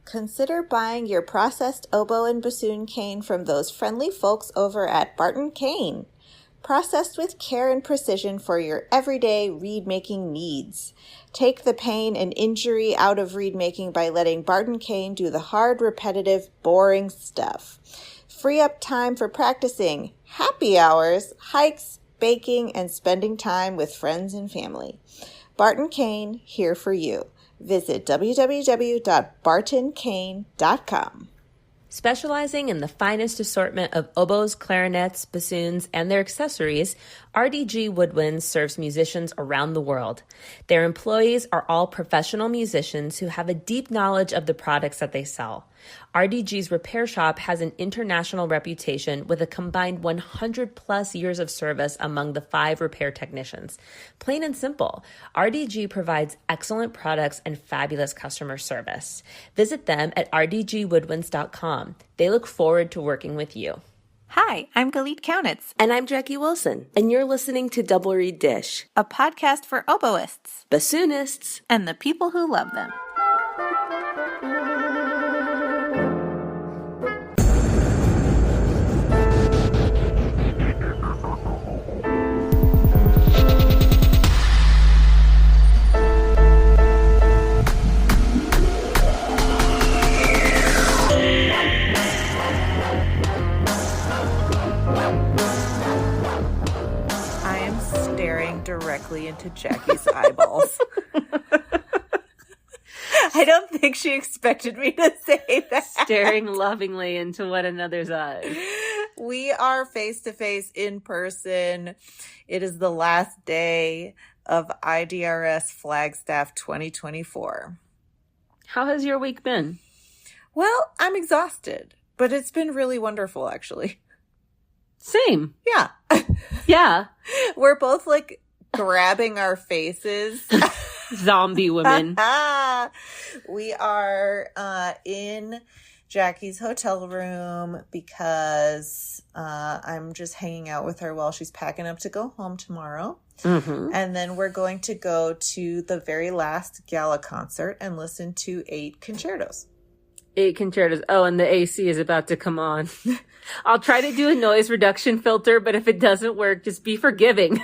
consider buying your processed oboe and bassoon cane from those friendly folks over at Barton Cane. Processed with care and precision for your everyday reed-making needs. Take the pain and injury out of reed-making by letting Barton Cane do the hard, repetitive, boring stuff. Free up time for practicing, happy hours, hikes, baking, and spending time with friends and family. Barton Cane, here for you. Visit www.bartoncane.com. Specializing in the finest assortment of oboes, clarinets, bassoons, and their accessories, RDG Woodwinds serves musicians around the world. Their employees are all professional musicians who have a deep knowledge of the products that they sell. RDG's repair shop has an international reputation with a combined 100 plus years of service among the 5 repair technicians. Plain and simple, RDG provides excellent products and fabulous customer service. Visit them at rdgwoodwinds.com. They look forward to working with you. Hi, I'm Galit Kaunitz. And I'm Jackie Wilson. And you're listening to Double Reed Dish, a podcast for oboists, bassoonists, and the people who love them. Directly into Jackie's eyeballs. I don't think she expected me to say that. Staring lovingly into one another's eyes. We are face to face in person. It is the last day of IDRS Flagstaff 2024. How has your week been? Well, I'm exhausted, but it's been really wonderful, actually. Same. Yeah. Yeah. We're both like grabbing our faces. Zombie women. We are in Jackie's hotel room because I'm just hanging out with her while she's packing up to go home tomorrow. Mm-hmm. And then we're going to go to the very last gala concert and listen to 8 concertos. 8 concertos. Oh, and the AC is about to come on. I'll try to do a noise reduction filter, but if it doesn't work, just be forgiving.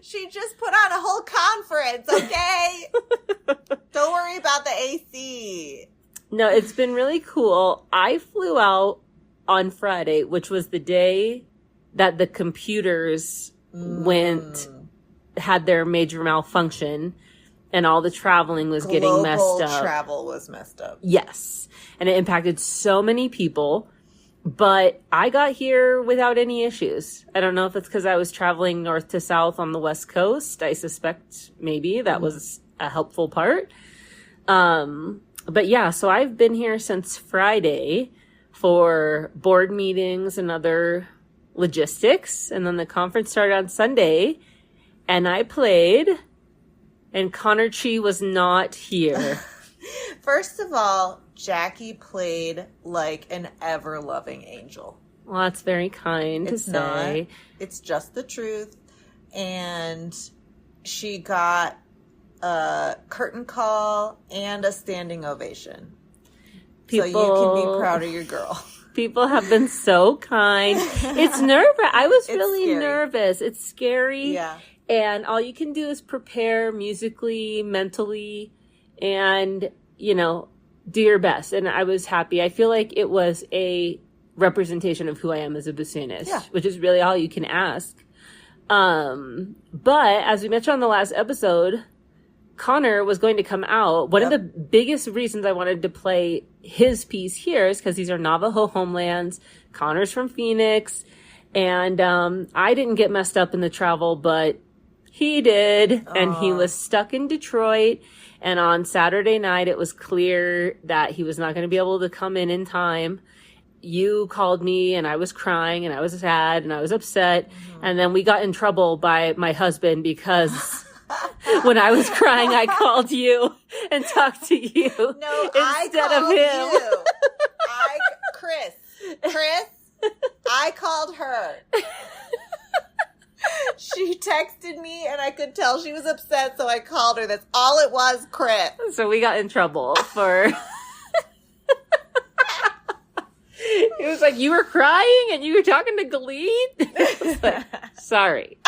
She just put on a whole conference, okay? Don't worry about the AC. No, it's been really cool. I flew out on Friday, which was the day that the computers had their major malfunction and all the traveling was getting messed up. Global travel was messed up. Yes. And it impacted so many people. But I got here without any issues. I don't know if it's because I was traveling north to south on the West Coast. I suspect maybe that was a helpful part. But yeah, so I've been here since Friday for board meetings and other logistics. And then the conference started on Sunday. And I played. And Connor Chi was not here. First of all, Jackie played like an ever-loving angel. Well, that's very kind to say. It's just the truth. And she got a curtain call and a standing ovation. So you can be proud of your girl. People have been so kind. It's nerve-wracking. I was really nervous. It's scary. Yeah. And all you can do is prepare musically, mentally, and, do your best. And I was happy. I feel like it was a representation of who I am as a bassoonist, which is really all you can ask. But as we mentioned on the last episode, Connor was going to come out. One of the biggest reasons I wanted to play his piece here is because these are Navajo homelands. Connor's from Phoenix. And I didn't get messed up in the travel, but he did. And he was stuck in Detroit. And on Saturday night, it was clear that he was not going to be able to come in time. You called me and I was crying and I was sad and I was upset. Mm-hmm. And then we got in trouble by my husband because when I was crying, I called you and talked to you instead of him. Chris, I called her. She texted me and I could tell she was upset, so I called her. That's all it was, Chris. So we got in trouble for... It was like, you were crying and you were talking to Galeen? Like, sorry.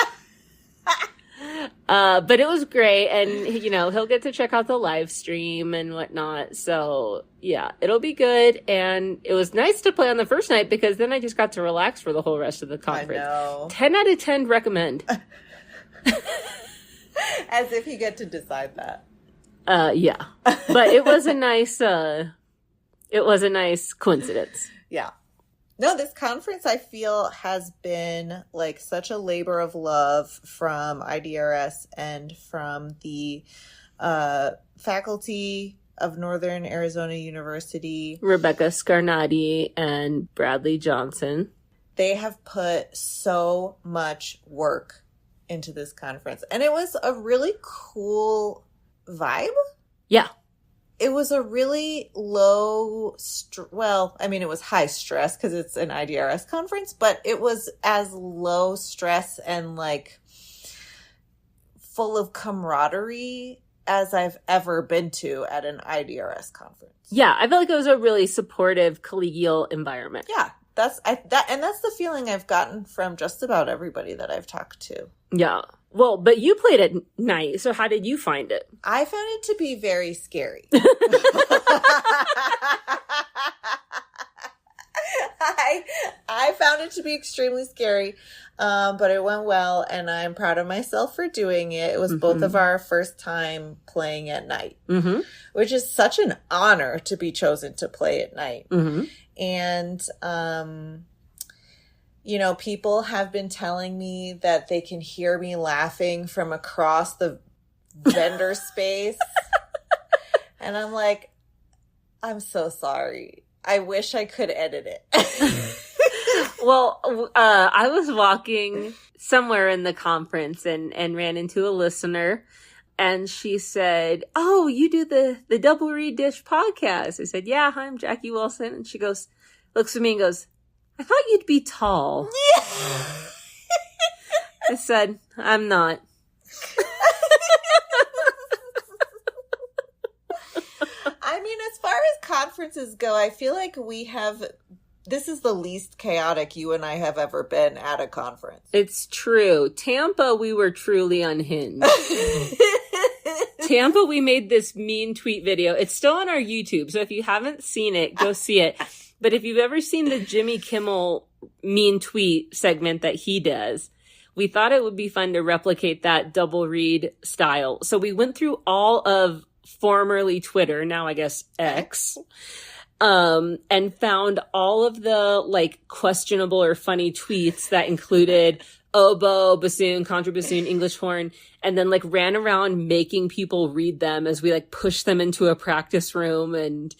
But it was great, and you know, he'll get to check out the live stream and whatnot. So yeah, it'll be good. And it was nice to play on the first night because then I just got to relax for the whole rest of the conference. I know. 10 out of 10 recommend. As if you get to decide that. Yeah. But it was a nice coincidence. Yeah. No, this conference I feel has been like such a labor of love from IDRS and from the faculty of Northern Arizona University. Rebecca Scarnati and Bradley Johnson. They have put so much work into this conference. And it was a really cool vibe. Yeah. It was a really low, it was high stress because it's an IDRS conference, but it was as low stress and like full of camaraderie as I've ever been to at an IDRS conference. Yeah, I felt like it was a really supportive collegial environment. Yeah, that's the feeling I've gotten from just about everybody that I've talked to. Yeah. Well, but you played at night, so how did you find it? I found it to be very scary. I found it to be extremely scary, but it went well, and I'm proud of myself for doing it. It was both of our first time playing at night, which is such an honor to be chosen to play at night. And, you know, people have been telling me that they can hear me laughing from across the vendor space. And I'm like, I'm so sorry. I wish I could edit it. Well, I was walking somewhere in the conference and ran into a listener, and she said, "Oh, you do the Double Reed Dish podcast?" I said, "Yeah, hi, I'm Jackie Wilson." And she goes, looks at me and goes, "I thought you'd be tall." Yeah. I said, "I'm not." I mean, as far as conferences go, I feel like this is the least chaotic you and I have ever been at a conference. It's true. Tampa, we were truly unhinged. Tampa, we made this mean tweet video. It's still on our YouTube, so if you haven't seen it, go see it. But if you've ever seen the Jimmy Kimmel mean tweet segment that he does, we thought it would be fun to replicate that double read style. So we went through all of formerly Twitter, now I guess X, and found all of the like questionable or funny tweets that included oboe, bassoon, contrabassoon, English horn, and then like ran around making people read them as we like pushed them into a practice room, and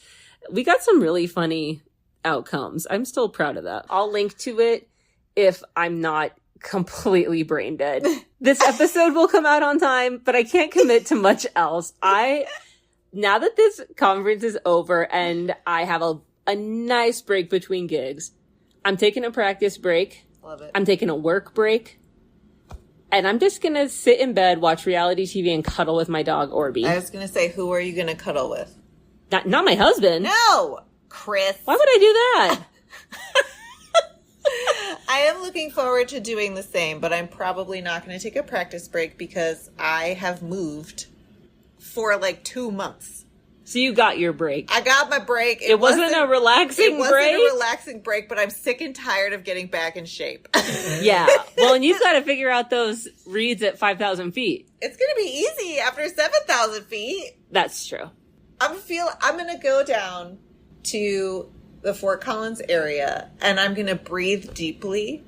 we got some really funny outcomes. I'm still proud of that. I'll link to it if I'm not completely brain dead. This episode will come out on time, but I can't commit to much else. Now that this conference is over and I have a nice break between gigs, I'm taking a practice break. Love it. I'm taking a work break. And I'm just going to sit in bed, watch reality TV, and cuddle with my dog, Orby. I was going to say, who are you going to cuddle with? Not my husband. No, Chris. Why would I do that? I am looking forward to doing the same, but I'm probably not going to take a practice break because I have moved for like 2 months. So you got your break. I got my break. It wasn't a relaxing break? It wasn't a relaxing break, but I'm sick and tired of getting back in shape. Yeah. Well, and you've got to figure out those reads at 5,000 feet. It's going to be easy after 7,000 feet. That's true. I'm going to go down to the Fort Collins area, and I'm going to breathe deeply.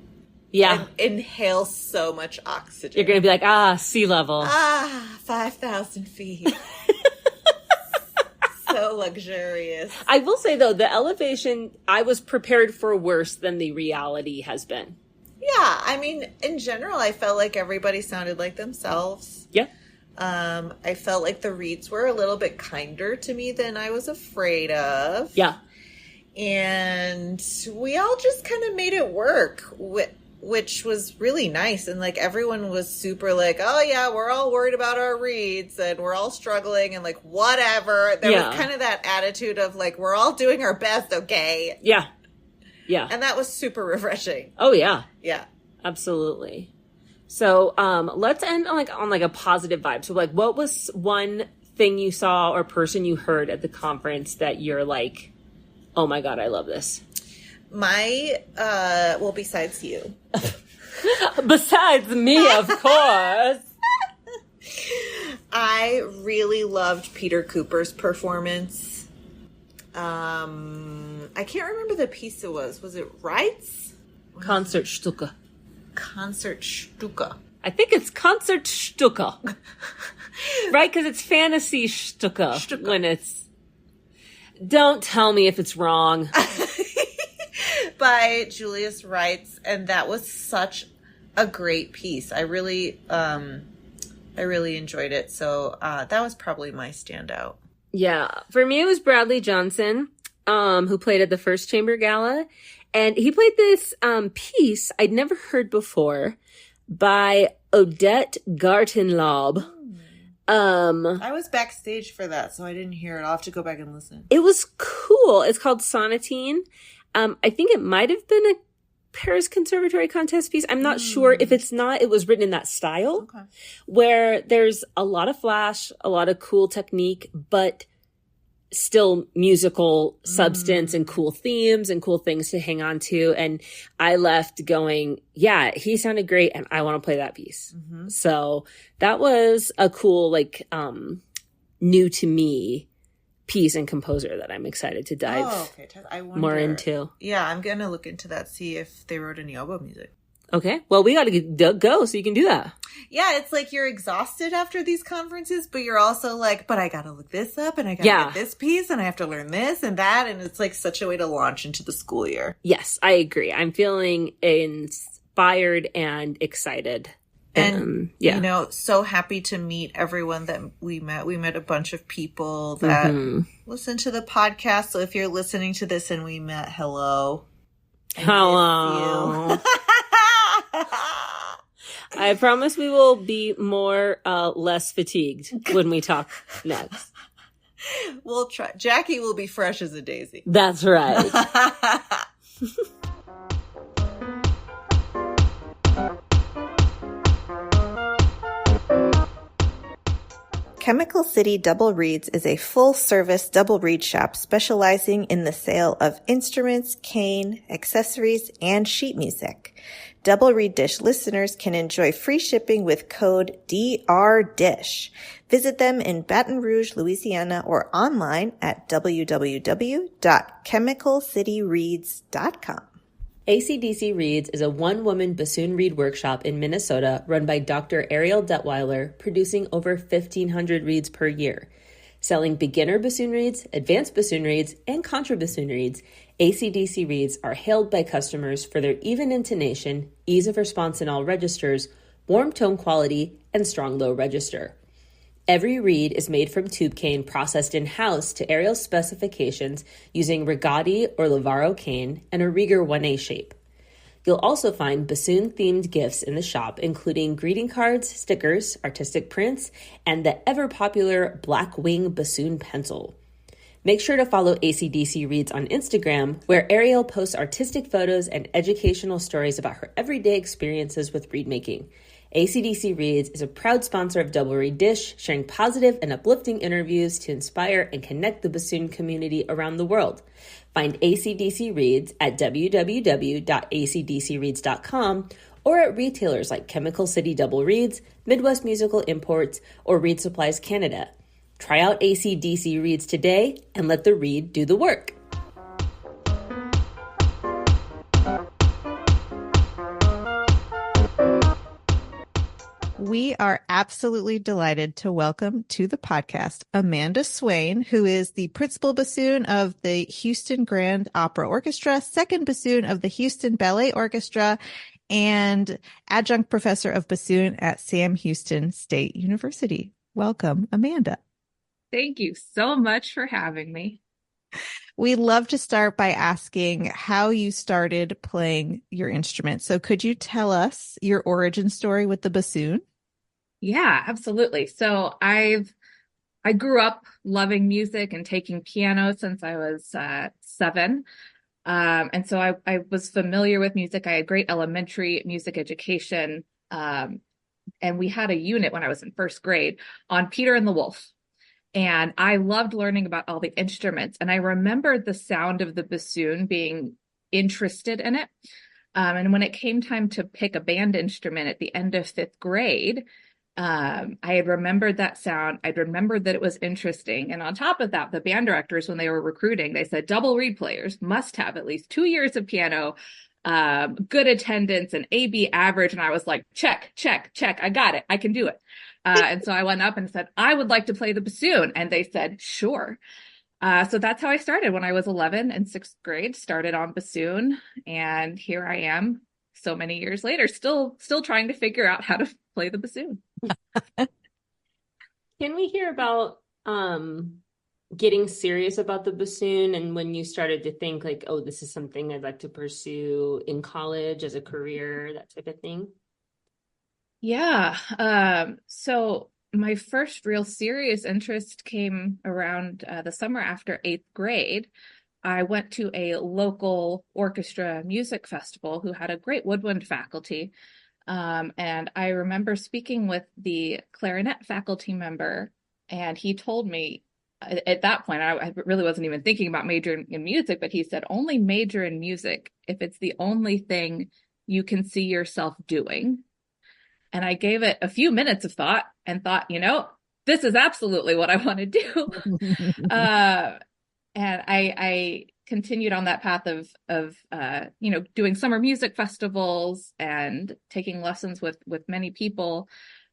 Yeah. And inhale so much oxygen. You're going to be like, sea level. 5,000 feet. So luxurious. I will say, though, the elevation, I was prepared for worse than the reality has been. Yeah. I mean, in general, I felt like everybody sounded like themselves. Yeah. I felt like the reads were a little bit kinder to me than I was afraid of. Yeah. And we all just kind of made it work. which was really nice. And like everyone was super like, oh yeah, we're all worried about our reads and we're all struggling and like whatever. There was kind of that attitude of like, we're all doing our best, okay? Yeah. Yeah. And that was super refreshing. Oh yeah. Yeah. Absolutely. So let's end on a positive vibe. So like, what was one thing you saw or person you heard at the conference that you're like, oh my God, I love this? Well, besides you. Besides me, of course. I really loved Peter Cooper's performance. I can't remember the piece it was. Was it Reitz? Concertstücke. Concertstücke. I think it's Concertstücke. Right? Because it's fantasy Stücke when it's... Don't tell me if it's wrong. By Julius Reitz, and that was such a great piece. I really enjoyed it. So that was probably my standout. Yeah, for me it was Bradley Johnson, who played at the First Chamber Gala, and he played this piece I'd never heard before by Odette Gartenlaub. I was backstage for that, so I didn't hear it. I'll have to go back and listen. It was cool. It's called Sonatine. I think it might have been a Paris Conservatory Contest piece. I'm not sure. If it's not, it was written in that style, where there's a lot of flash, a lot of cool technique, but still musical substance and cool themes and cool things to hang on to. And I left going, yeah, he sounded great, and I want to play that piece. So that was a cool, like, new to me piece and composer that I'm excited to dive more into. Yeah, I'm going to look into that, see if they wrote any oboe music. Okay. Well, we got to go so you can do that. Yeah, it's like you're exhausted after these conferences, but you're also like, but I got to look this up and I got to get this piece and I have to learn this and that. And it's like such a way to launch into the school year. Yes, I agree. I'm feeling inspired and excited. And, you know, so happy to meet everyone that we met. We met a bunch of people that listen to the podcast. So if you're listening to this and we met, hello. Hello. I promise we will be less fatigued when we talk next. We'll try. Jackie will be fresh as a daisy. That's right. Chemical City Double Reeds is a full-service double reed shop specializing in the sale of instruments, cane, accessories, and sheet music. Double Reed Dish listeners can enjoy free shipping with code DRDISH. Visit them in Baton Rouge, Louisiana, or online at www.chemicalcityreeds.com. AC/DC Reeds is a one-woman bassoon reed workshop in Minnesota run by Dr. Ariel Detweiler, producing over 1,500 reeds per year. Selling beginner bassoon reeds, advanced bassoon reeds, and contrabassoon reeds, AC/DC Reeds are hailed by customers for their even intonation, ease of response in all registers, warm tone quality, and strong low register. Every reed is made from tube cane processed in-house to Ariel's specifications using Rigati or Lavaro cane and a Rieger 1A shape. You'll also find bassoon-themed gifts in the shop, including greeting cards, stickers, artistic prints, and the ever-popular Black Wing bassoon pencil. Make sure to follow AC/DC Reeds on Instagram, where Ariel posts artistic photos and educational stories about her everyday experiences with reed making. AC/DC Reeds is a proud sponsor of Double Reed Dish, sharing positive and uplifting interviews to inspire and connect the bassoon community around the world. Find AC/DC Reeds at www.acdcreeds.com or at retailers like Chemical City Double Reeds, Midwest Musical Imports, or Reed Supplies Canada. Try out AC/DC Reeds today and let the reed do the work. We are absolutely delighted to welcome to the podcast Amanda Swain, who is the principal bassoon of the Houston Grand Opera Orchestra, second bassoon of the Houston Ballet Orchestra, and adjunct professor of bassoon at Sam Houston State University. Welcome, Amanda. Thank you so much for having me. We love to start by asking how you started playing your instrument. So could you tell us your origin story with the bassoon? Yeah, absolutely. So I grew up loving music and taking piano since I was 7. And so I was familiar with music. I had great elementary music education. And we had a unit when I was in first grade on Peter and the Wolf. And I loved learning about all the instruments. And I remembered the sound of the bassoon, being interested in it. And when it came time to pick a band instrument at the end of 5th grade, I had remembered that sound. I'd remembered that it was interesting. And on top of that, the band directors, when they were recruiting, they said double reed players must have at least 2 years of piano, good attendance, and AB average. And I was like, check, check, check. I got it. I can do it. And so I went up and said, I would like to play the bassoon. And they said, sure. So that's how I started when I was 11 in 6th grade, started on bassoon. And here I am so many years later, still trying to figure out how to play the bassoon. Can we hear about getting serious about the bassoon and when you started to think like, oh, this is something I'd like to pursue in college as a career, that type of thing? Yeah. So my first real serious interest came around the summer after 8th grade. I went to a local orchestra music festival who had a great woodwind faculty. And I remember speaking with the clarinet faculty member, and he told me at that point, I really wasn't even thinking about majoring in music, but he said, only major in music if it's the only thing you can see yourself doing. And I gave it a few minutes of thought and thought, this is absolutely what I want to do. And I continued on that path of doing summer music festivals and taking lessons with many people,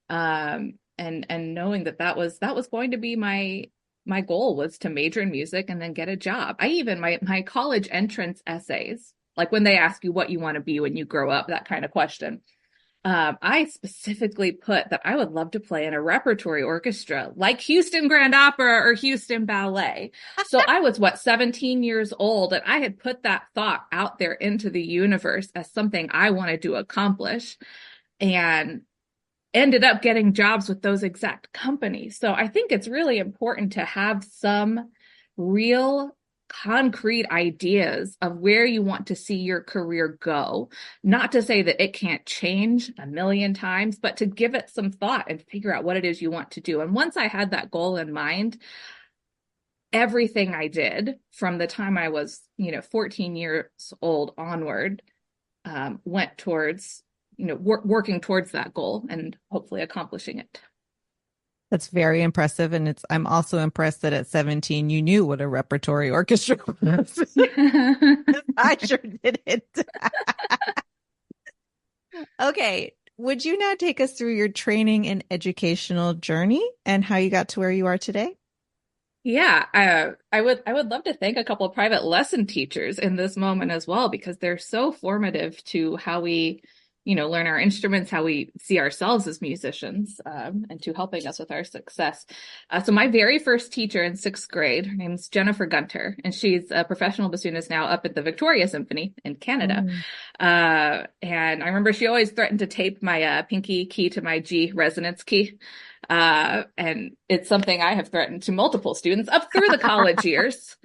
and knowing that was going to be my goal, was to major in music and then get a job. I even my college entrance essays, like when they ask you what you want to be when you grow up, that kind of question. I specifically put that I would love to play in a repertory orchestra like Houston Grand Opera or Houston Ballet. So I was 17 years old, and I had put that thought out there into the universe as something I wanted to accomplish, and ended up getting jobs with those exact companies. So I think it's really important to have some real concrete ideas of where you want to see your career go. Not to say that it can't change a million times, but to give it some thought and figure out what it is you want to do. And once I had that goal in mind, everything I did from the time I was, 14 years old onward, went towards, working towards that goal and hopefully accomplishing it. That's very impressive. And I'm also impressed that at 17, you knew what a repertory orchestra was. I sure didn't. Okay. Would you now take us through your training and educational journey and how you got to where you are today? Yeah, I would love to thank a couple of private lesson teachers in this moment as well, because they're so formative to how we learn our instruments, how we see ourselves as musicians, and to helping us with our success. So my very first teacher in 6th grade, her name's Jennifer Gunter, and she's a professional bassoonist now up at the Victoria Symphony in Canada. And I remember she always threatened to tape my pinky key to my G resonance key. And it's something I have threatened to multiple students up through the college years.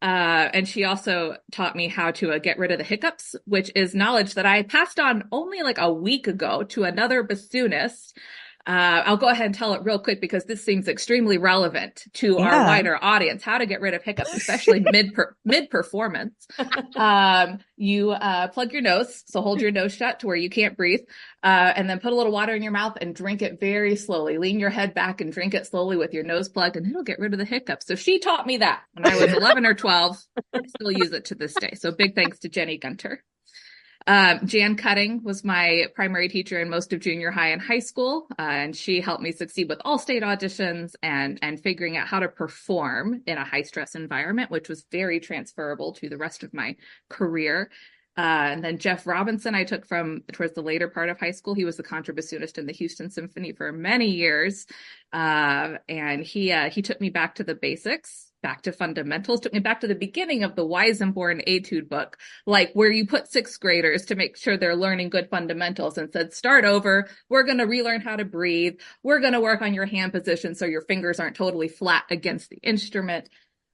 And she also taught me how to get rid of the hiccups, which is knowledge that I passed on only like a week ago to another bassoonist. I'll go ahead and tell it real quick because this seems extremely relevant to our wider audience, how to get rid of hiccups, especially mid performance. You plug your nose, so hold your nose shut to where you can't breathe, and then put a little water in your mouth and drink it very slowly. Lean your head back and drink it slowly with your nose plugged, and it'll get rid of the hiccups. So she taught me that when I was 11 or 12. I still use it to this day. So big thanks to Jenny Gunter. Jan Cutting was my primary teacher in most of junior high and high school, and she helped me succeed with all state auditions and figuring out how to perform in a high stress environment, which was very transferable to the rest of my career. And then Jeff Robinson, I took from towards the later part of high school. He was the contrabassoonist in the Houston Symphony for many years, and he took me back to the basics. back to fundamentals, took me back to the beginning of the Weisenborn Etude book, like where you put sixth graders to make sure they're learning good fundamentals, and said, start over. We're going to relearn how to breathe. We're going to work on your hand position so your fingers aren't totally flat against the instrument.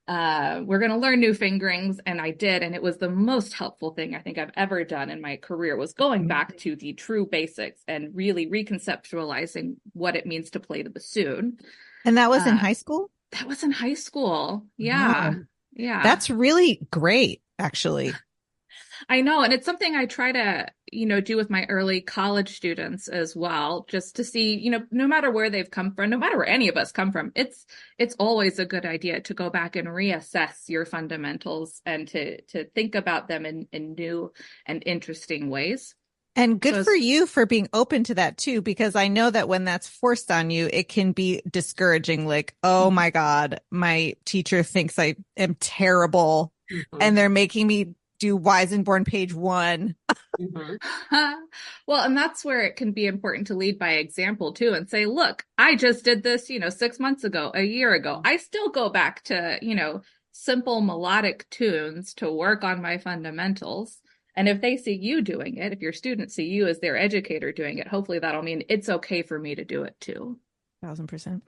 We're going to learn new fingerings. And I did. And it was the most helpful thing I think I've ever done in my career, was going back to the true basics and really reconceptualizing what it means to play the bassoon. And that was in high school? That was in high school. Yeah. Wow. Yeah. That's really great, actually. I know. And it's something I try to, do with my early college students as well, just to see, no matter where they've come from, no matter where any of us come from, it's always a good idea to go back and reassess your fundamentals and to think about them in new and interesting ways. And good for you for being open to that too, because I know that when that's forced on you, it can be discouraging. Like, oh my God, my teacher thinks I am terrible and they're making me do Weisenborn page 1. Well, and that's where it can be important to lead by example too, and say, look, I just did this, 6 months ago, a year ago. I still go back to, simple melodic tunes to work on my fundamentals. And if they see you doing it, if your students see you as their educator doing it, hopefully that'll mean it's okay for me to do it too. 1000%.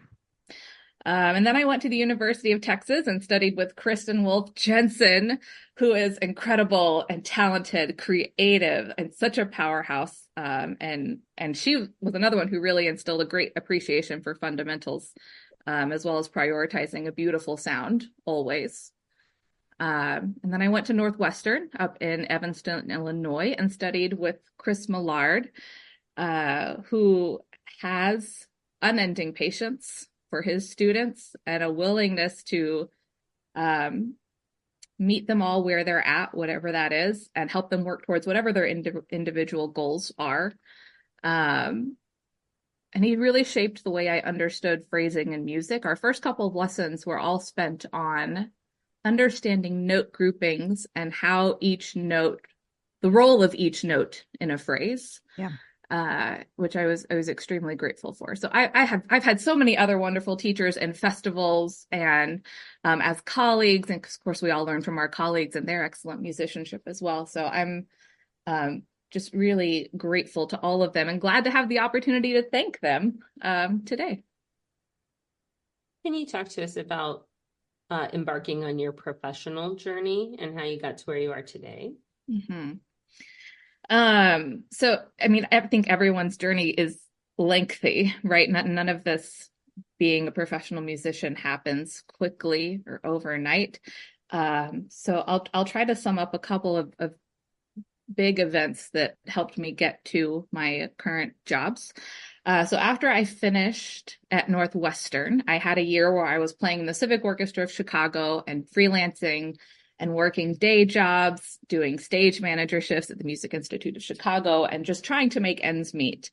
And then I went to the University of Texas and studied with Kristen Wolf Jensen, who is incredible and talented, creative, and such a powerhouse. And she was another one who really instilled a great appreciation for fundamentals, as well as prioritizing a beautiful sound always. And then I went to Northwestern up in Evanston, Illinois, and studied with Chris Millard, who has unending patience for his students and a willingness to meet them all where they're at, whatever that is, and help them work towards whatever their individual goals are. And he really shaped the way I understood phrasing in music. Our first couple of lessons were all spent on understanding note groupings and how each note, the role of each note in a phrase. Yeah. Which I was extremely grateful for. So I've had so many other wonderful teachers and festivals and as colleagues, and of course we all learn from our colleagues and their excellent musicianship as well. So I'm just really grateful to all of them and glad to have the opportunity to thank them today. Can you talk to us about embarking on your professional journey and how you got to where you are today? Mm-hmm. So, I mean, I think everyone's journey is lengthy, right? None of this being a professional musician happens quickly or overnight. So I'll try to sum up a couple of big events that helped me get to my current jobs. So after I finished at Northwestern, I had a year where I was playing in the Civic Orchestra of Chicago and freelancing and working day jobs, doing stage manager shifts at the Music Institute of Chicago, and just trying to make ends meet,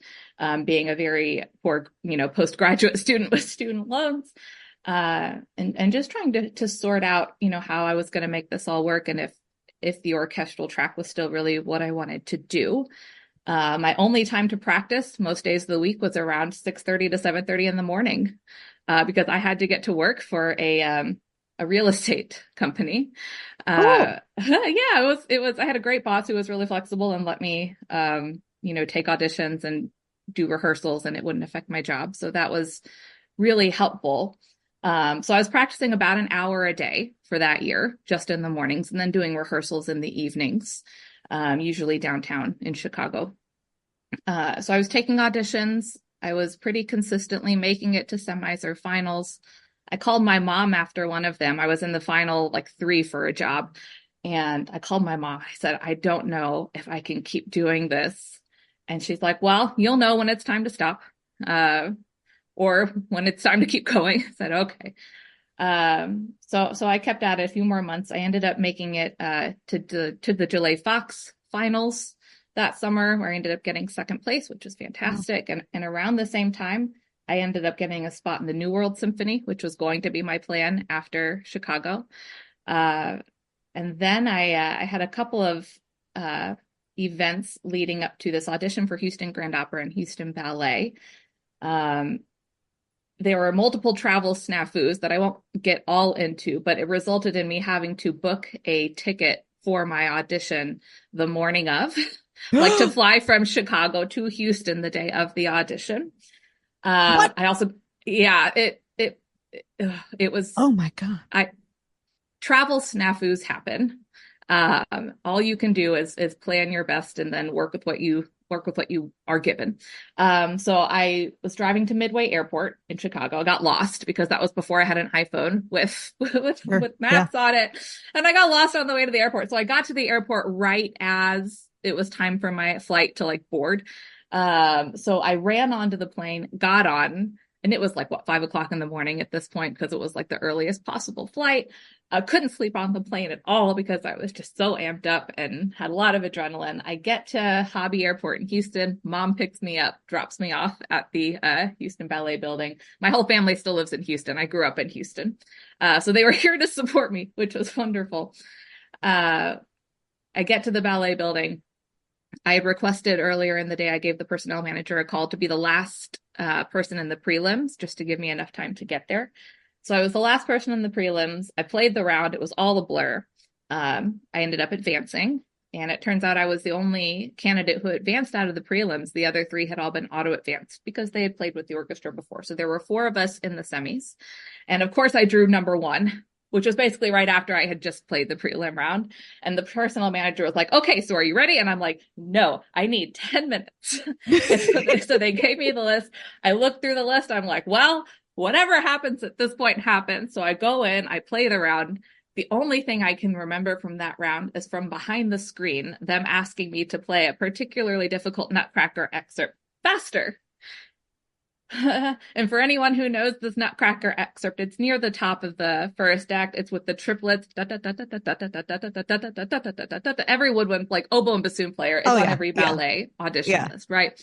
being a very poor, postgraduate student with student loans, and just trying to sort out, how I was going to make this all work, and if the orchestral track was still really what I wanted to do. My only time to practice most days of the week was around 6:30 to 7:30 in the morning, because I had to get to work for a real estate company. Yeah, it was, I had a great boss who was really flexible and let me, take auditions and do rehearsals, and it wouldn't affect my job. So that was really helpful. So I was practicing about an hour a day for that year, just in the mornings, and then doing rehearsals in the evenings, usually downtown in Chicago. So I was taking auditions. I was pretty consistently making it to semis or finals. I called my mom after one of them. I was in the final 3 for a job. And I called my mom. I said, I don't know if I can keep doing this. And she's like, well, you'll know when it's time to stop, or when it's time to keep going. I said, okay. So I kept at it a few more months. I ended up making it to the Gillet Fox finals that summer, where I ended up getting second place, which was fantastic. Wow. And around the same time, I ended up getting a spot in the New World Symphony, which was going to be my plan after Chicago. And then I had a couple of events leading up to this audition for Houston Grand Opera and Houston Ballet. there were multiple travel snafus that I won't get all into, but it resulted in me having to book a ticket for my audition the morning of, like to fly from Chicago to Houston the day of the audition. What? I also, yeah, it was, Oh my God. Travel snafus happen. All you can do is plan your best and then work with what you are given. So I was driving to Midway Airport in Chicago. I got lost because that was before I had an iPhone with maps on it. And I got lost on the way to the airport. So I got to the airport right as it was time for my flight to like board. So I ran onto the plane, got on, and it was like, 5 o'clock in the morning at this point, because it was like the earliest possible flight. I couldn't sleep on the plane at all because I was just so amped up and had a lot of adrenaline. I get to Hobby Airport in Houston. Mom picks me up, drops me off at the Houston Ballet building. My whole family still lives in Houston. I grew up in Houston. So they were here to support me, which was wonderful. I get to the ballet building. I had requested earlier in the day, I gave the personnel manager a call to be the last person in the prelims, just to give me enough time to get there. So I was the last person in the prelims. I played the round. It was all a blur. I ended up advancing, and it turns out I was the only candidate who advanced out of the prelims. The other 3 had all been auto-advanced because they had played with the orchestra before. So there were 4 of us in the semis. And of course, I drew number 1, which was basically right after I had just played the prelim round. And the personnel manager was like, okay, so are you ready? And I'm like, no, I need 10 minutes. So they gave me the list. I looked through the list. I'm like, well, whatever happens at this point happens. So I go in, I play the round. The only thing I can remember from that round is from behind the screen, them asking me to play a particularly difficult Nutcracker excerpt faster. And for anyone who knows this Nutcracker excerpt, it's near the top of the first act. It's with the triplets. Every woodwind, like oboe and bassoon player, is on every ballet audition list, right?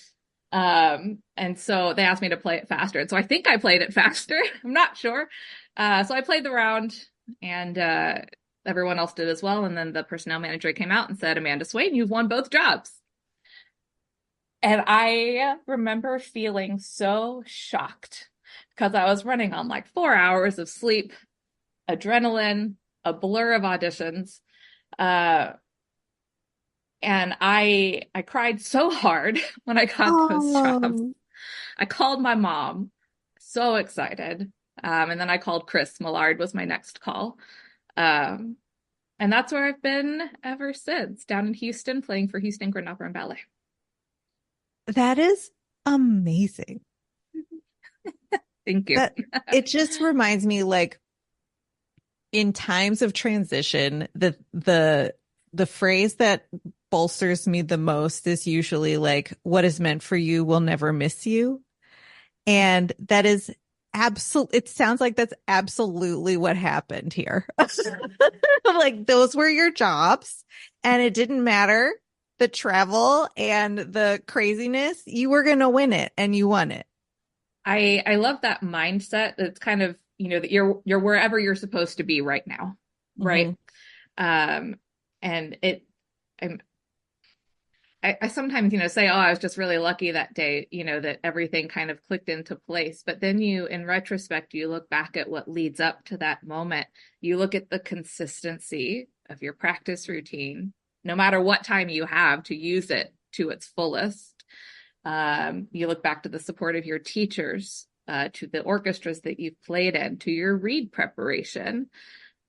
And so they asked me to play it faster. And so I think I played it faster. I'm not sure. So I played the round, and everyone else did as well. And then the personnel manager came out and said, Amanda Swain, you've won both jobs. And I remember feeling so shocked because I was running on like 4 hours of sleep, adrenaline, a blur of auditions. And I cried so hard when I got those jobs. I called my mom, so excited. And then I called Chris Millard, was my next call. And that's where I've been ever since, down in Houston, playing for Houston Grand Opera and Ballet. That is amazing. Thank you. It just reminds me, like, in times of transition, the phrase that bolsters me the most is usually like, what is meant for you will never miss you. And that is it sounds like that's absolutely what happened here. Like, those were your jobs, and it didn't matter the travel and the craziness. You were going to win it, and you won it. I love that mindset. It's kind of, that you're wherever you're supposed to be right now. Right. And I sometimes, say, oh, I was just really lucky that day, that everything kind of clicked into place. But then in retrospect, you look back at what leads up to that moment. You look at the consistency of your practice routine, no matter what time you have to use it to its fullest. You look back to the support of your teachers, to the orchestras that you've played in, to your read preparation,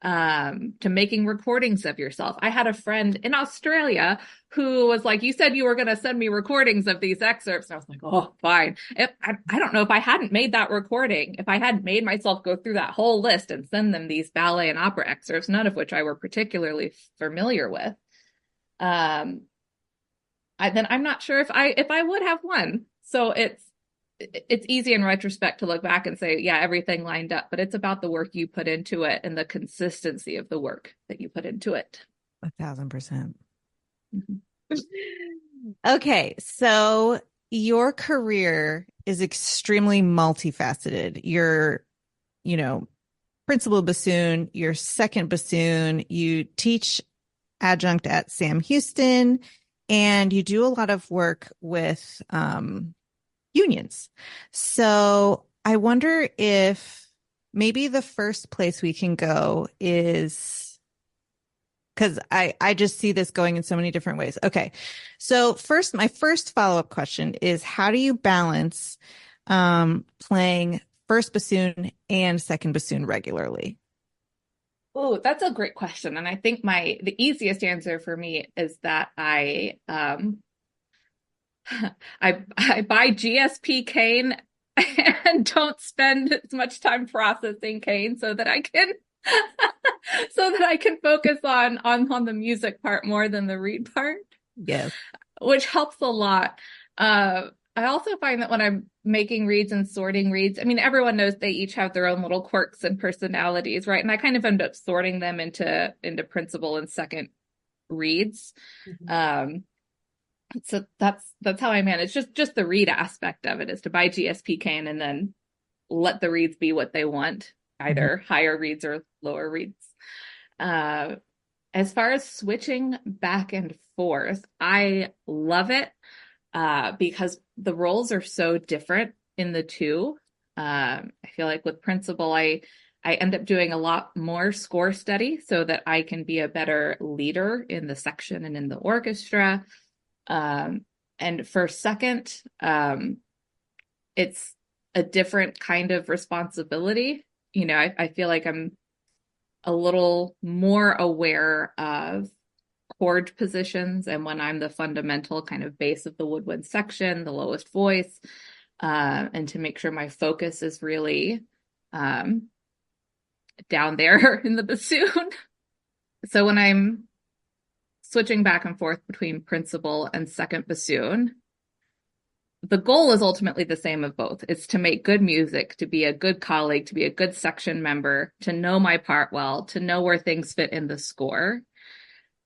to making recordings of yourself. I had a friend in Australia who was like, you said you were going to send me recordings of these excerpts. And I was like, oh, fine. I don't know if I hadn't made that recording, if I hadn't made myself go through that whole list and send them these ballet and opera excerpts, none of which I were particularly familiar with. Then I'm not sure if I would have won. So it's easy in retrospect to look back and say, yeah, everything lined up, but it's about the work you put into it and the consistency of the work that you put into it. 1,000%. Okay. So your career is extremely multifaceted. You're, principal bassoon, you're second bassoon, you teach adjunct at Sam Houston, and you do a lot of work with unions. So I wonder if maybe the first place we can go is, because I just see this going in so many different ways. Okay. So first, my first follow-up question is, how do you balance playing first bassoon and second bassoon regularly? Oh, that's a great question. And I think the easiest answer for me is that I buy GSP cane and don't spend as much time processing cane so that I can focus on the music part more than the read part. Yes. Which helps a lot. I also find that when I'm making reads and sorting reads, I mean, everyone knows they each have their own little quirks and personalities, right? And I kind of end up sorting them into principal and second reads. Mm-hmm. So that's how I manage just the read aspect of it, is to buy GSP cane and then let the reads be what they want, either mm-hmm. higher reads or lower reads. As far as switching back and forth, I love it because the roles are so different in the two. I feel like with principal, I end up doing a lot more score study so that I can be a better leader in the section and in the orchestra. And for second, it's a different kind of responsibility. You know, I feel like I'm a little more aware of chord positions and when I'm the fundamental kind of bass of the woodwind section, the lowest voice, and to make sure my focus is really down there in the bassoon. So when I'm switching back and forth between principal and second bassoon, the goal is ultimately the same of both. It's to make good music, to be a good colleague, to be a good section member, to know my part well, to know where things fit in the score.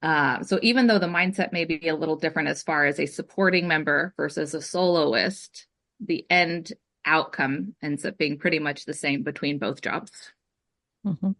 So even though the mindset may be a little different as far as a supporting member versus a soloist, the end outcome ends up being pretty much the same between both jobs. Mm-hmm.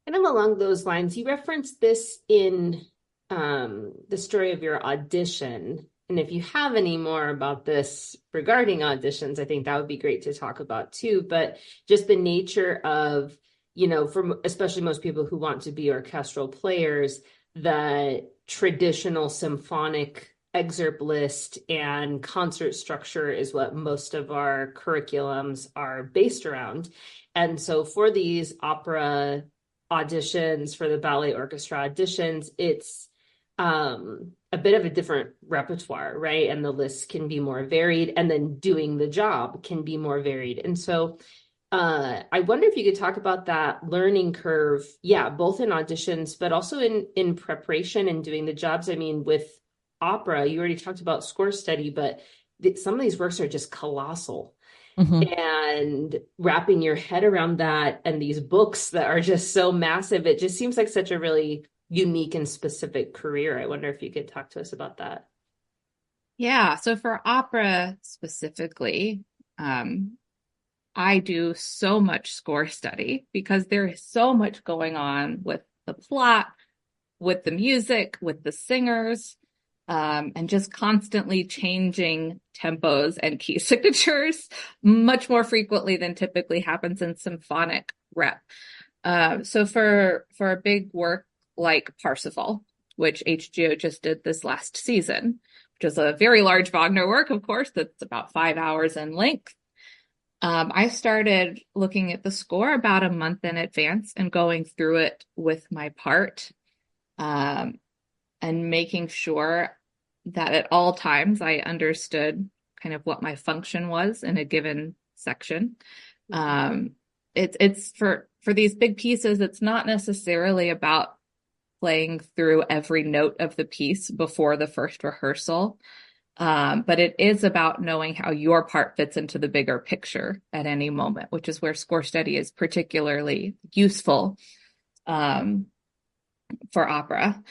Kind of along those lines, you referenced this in the story of your audition. And if you have any more about this regarding auditions, I think that would be great to talk about too. But just the nature of, you know, for especially most people who want to be orchestral players, the traditional symphonic excerpt list and concert structure is what most of our curriculums are based around. And so for these opera auditions, for the ballet orchestra auditions, it's a bit of a different repertoire, right? And the lists can be more varied, and then doing the job can be more varied. And so I wonder if you could talk about that learning curve, both in auditions, but also in preparation and doing the jobs. I mean, with opera, you already talked about score study, but some of these works are just colossal. Mm-hmm. And wrapping your head around that and these books that are just so massive, it just seems like such a really unique and specific career. I wonder if you could talk to us about that. Yeah. So for opera specifically, I do so much score study because there is so much going on with the plot, with the music, with the singers, and just constantly changing tempos and key signatures much more frequently than typically happens in symphonic rep. So for a big work like Parsifal, which HGO just did this last season, which is a very large Wagner work, of course, that's about 5 hours in length. I started looking at the score about a month in advance and going through it with my part, and making sure that at all times I understood kind of what my function was in a given section. It's for these big pieces, it's not necessarily about playing through every note of the piece before the first rehearsal. But it is about knowing how your part fits into the bigger picture at any moment, which is where score study is particularly useful for opera.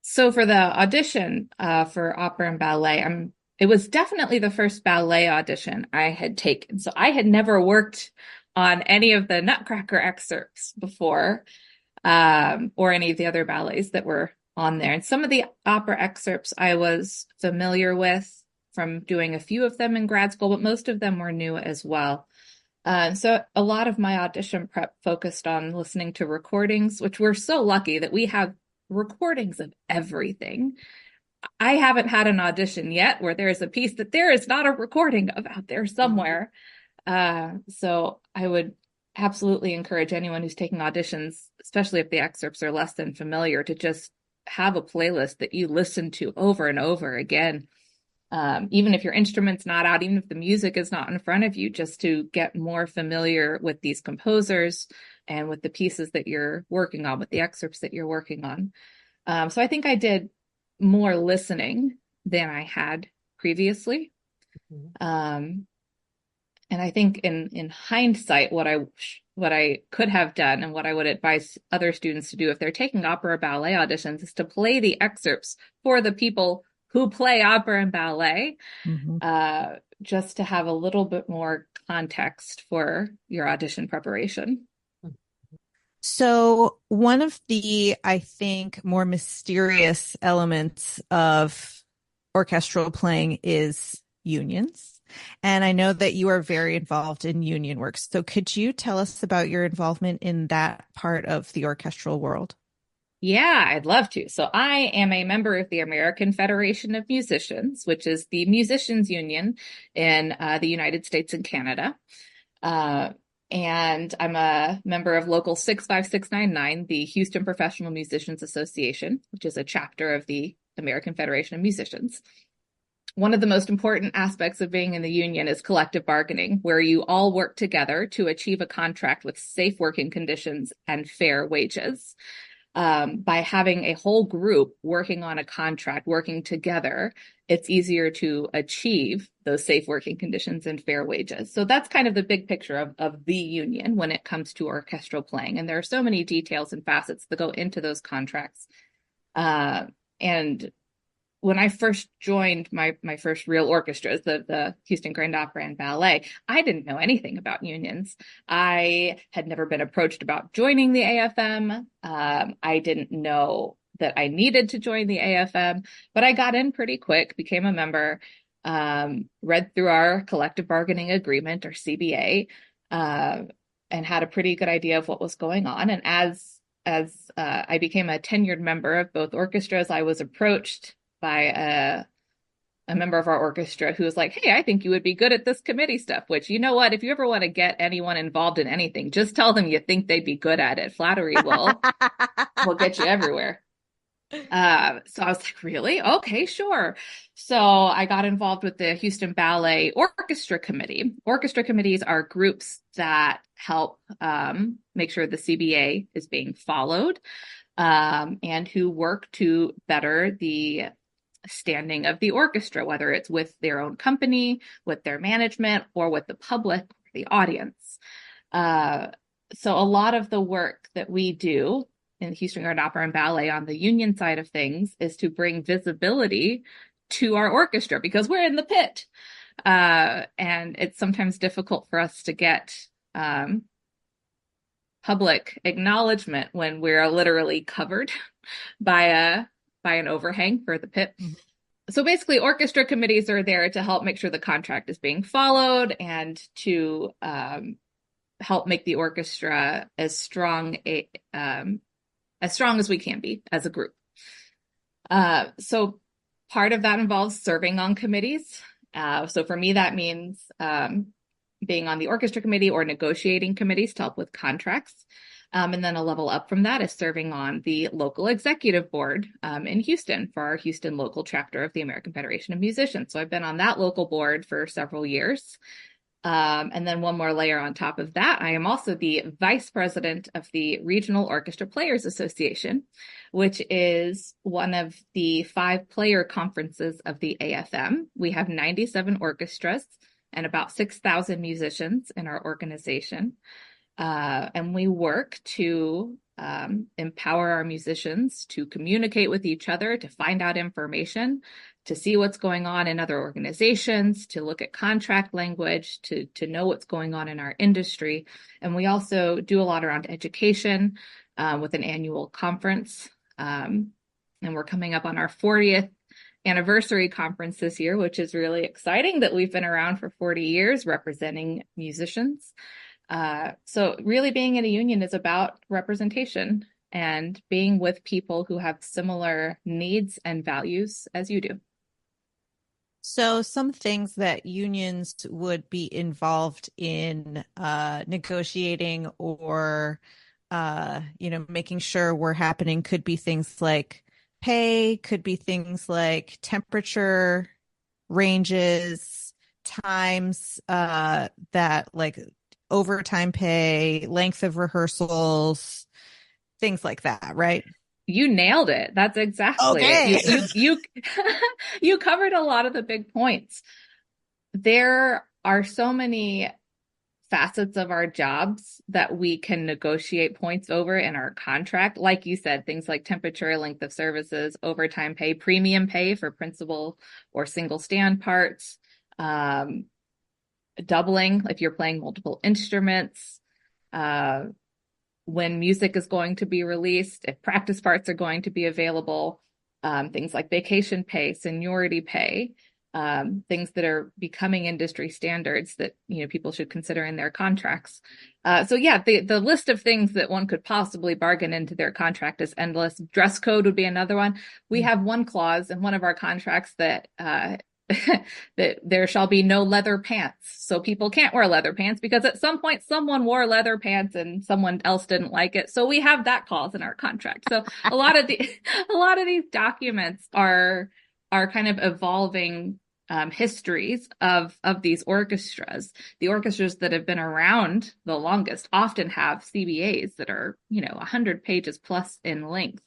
So for the audition for opera and ballet, it was definitely the first ballet audition I had taken. So I had never worked on any of the Nutcracker excerpts before, or any of the other ballets that were on there. And some of the opera excerpts I was familiar with, from doing a few of them in grad school, but most of them were new as well. So a lot of my audition prep focused on listening to recordings, which we're so lucky that we have recordings of everything. I haven't had an audition yet where there is a piece that there is not a recording of out there somewhere. So I would absolutely encourage anyone who's taking auditions, especially if the excerpts are less than familiar, to just have a playlist that you listen to over and over again. Even if your instrument's not out, even if the music is not in front of you, just to get more familiar with these composers and with the pieces that you're working on, with the excerpts that you're working on. So I think I did more listening than I had previously. And I think in hindsight, what I could have done and what I would advise other students to do if they're taking opera or ballet auditions is to play the excerpts for the people who play opera and ballet, just to have a little bit more context for your audition preparation. So one of the, I think, more mysterious elements of orchestral playing is unions. And I know that you are very involved in union work. So could you tell us about your involvement in that part of the orchestral world? Yeah, I'd love to. So I am a member of the American Federation of Musicians, which is the musicians union in the United States and Canada. And I'm a member of Local 65699, the Houston Professional Musicians Association, which is a chapter of the American Federation of Musicians. One of the most important aspects of being in the union is collective bargaining, where you all work together to achieve a contract with safe working conditions and fair wages. By having a whole group working on a contract, working together, it's easier to achieve those safe working conditions and fair wages. So that's kind of the big picture of the union when it comes to orchestral playing. And there are so many details and facets that go into those contracts. And when I first joined my first real orchestras, the Houston Grand Opera and Ballet, I didn't know anything about unions. I had never been approached about joining the AFM. I didn't know that I needed to join the AFM, but I got in pretty quick, became a member, read through our collective bargaining agreement, or CBA, and had a pretty good idea of what was going on. And as I became a tenured member of both orchestras, I was approached by a member of our orchestra who was like, hey, I think you would be good at this committee stuff, which, you know what, if you ever want to get anyone involved in anything, just tell them you think they'd be good at it. Flattery will get you everywhere. So I was like, really? Okay, sure. So I got involved with the Houston Ballet Orchestra Committee. Orchestra committees are groups that help make sure the CBA is being followed, and who work to better the standing of the orchestra, whether it's with their own company, with their management, or with the public, the audience. So a lot of the work that we do in the Houston Grand Opera and Ballet on the union side of things is to bring visibility to our orchestra, because we're in the pit. And it's sometimes difficult for us to get public acknowledgement when we're literally covered by an overhang for the pit. So basically, orchestra committees are there to help make sure the contract is being followed and to help make the orchestra as strong as we can be as a group. So part of that involves serving on committees. So for me, that means being on the orchestra committee or negotiating committees to help with contracts. And then a level up from that is serving on the local executive board in Houston for our Houston local chapter of the American Federation of Musicians. So I've been on that local board for several years. And then one more layer on top of that, I am also the vice president of the Regional Orchestra Players Association, which is one of the 5 player conferences of the AFM. We have 97 orchestras and about 6,000 musicians in our organization. And we work to empower our musicians to communicate with each other, to find out information, to see what's going on in other organizations, to look at contract language, to know what's going on in our industry. And we also do a lot around education with an annual conference. And we're coming up on our 40th anniversary conference this year, which is really exciting that we've been around for 40 years representing musicians. So really being in a union is about representation and being with people who have similar needs and values as you do. So some things that unions would be involved in negotiating or making sure were happening could be things like pay, could be things like temperature ranges, times that like overtime pay, length of rehearsals, things like that, right? You nailed it. That's exactly it. You you covered a lot of the big points. There are so many facets of our jobs that we can negotiate points over in our contract. Like you said, things like temperature, length of services, overtime pay, premium pay for principal or single stand parts, doubling if you're playing multiple instruments, when music is going to be released, if practice parts are going to be available, things like vacation pay, seniority pay, things that are becoming industry standards that people should consider in their contracts. So yeah, the list of things that one could possibly bargain into their contract is endless. Dress code would be another one. We have one clause in one of our contracts that that there shall be no leather pants. So people can't wear leather pants because at some point someone wore leather pants and someone else didn't like it. So we have that clause in our contract. So a lot of these documents are kind of evolving histories of these orchestras. The orchestras that have been around the longest often have CBAs that are 100 pages plus in length,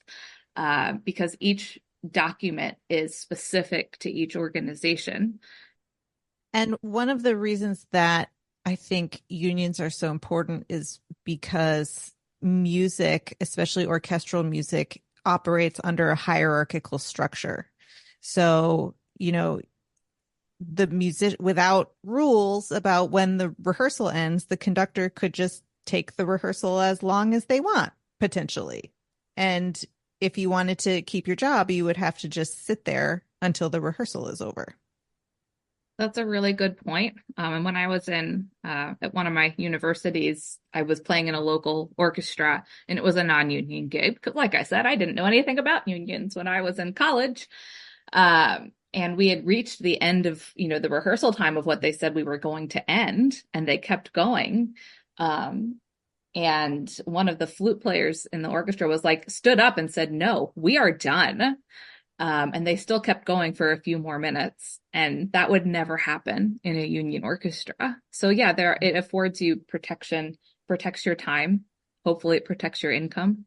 because each document is specific to each organization. And one of the reasons that I think unions are so important is because music, especially orchestral music, operates under a hierarchical structure. So, the music without rules about when the rehearsal ends, the conductor could just take the rehearsal as long as they want, potentially. And if you wanted to keep your job, you would have to just sit there until the rehearsal is over. That's a really good point. And when I was at one of my universities, I was playing in a local orchestra, and it was a non-union gig. Because like I said, I didn't know anything about unions when I was in college. And we had reached the end of, the rehearsal time of what they said we were going to end, and they kept going. And one of the flute players in the orchestra stood up and said, "No, we are done." And they still kept going for a few more minutes, and that would never happen in a union orchestra. So yeah, it affords you protection, protects your time. Hopefully it protects your income.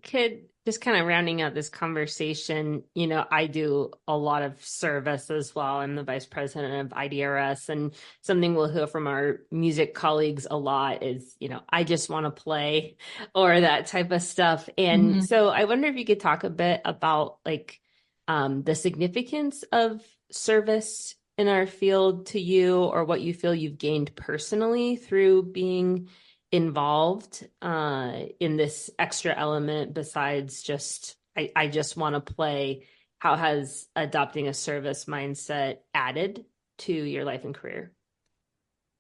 Could just kind of rounding out this conversation, I do a lot of service as well. I'm the vice president of IDRS, and something we'll hear from our music colleagues a lot is, I just want to play, or that type of stuff. And so I wonder if you could talk a bit about the significance of service in our field to you, or what you feel you've gained personally through being involved in this extra element besides just I just want to play. How has adopting a service mindset added to your life and career?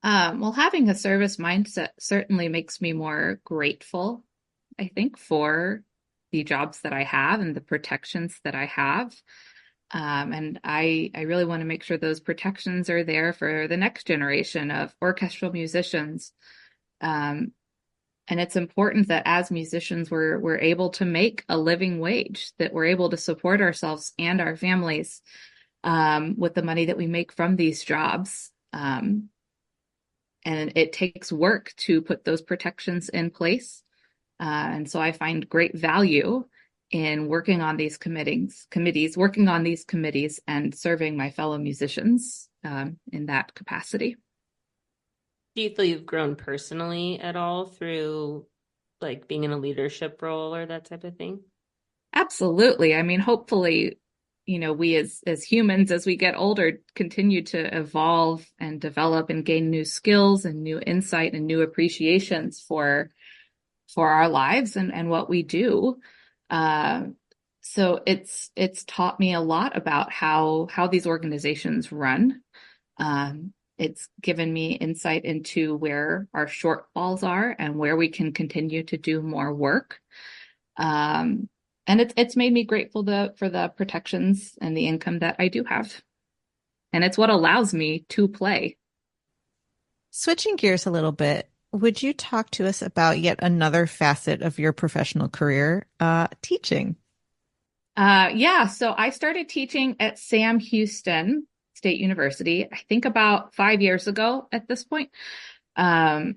Well, having a service mindset certainly makes me more grateful, I think, for the jobs that I have and the protections that I have. And I really want to make sure those protections are there for the next generation of orchestral musicians. And it's important that as musicians, we're able to make a living wage, that we're able to support ourselves and our families with the money that we make from these jobs. And it takes work to put those protections in place. And so I find great value in working on these working on these committees and serving my fellow musicians in that capacity. Do you feel you've grown personally at all through being in a leadership role or that type of thing? Absolutely. I mean, hopefully, we as humans, as we get older, continue to evolve and develop and gain new skills and new insight and new appreciations for our lives and what we do. So it's taught me a lot about how these organizations run. It's given me insight into where our shortfalls are and where we can continue to do more work. And it's made me grateful for the protections and the income that I do have. And it's what allows me to play. Switching gears a little bit, would you talk to us about yet another facet of your professional career, teaching? Yeah, so I started teaching at Sam Houston State University, I think about 5 years ago at this point. And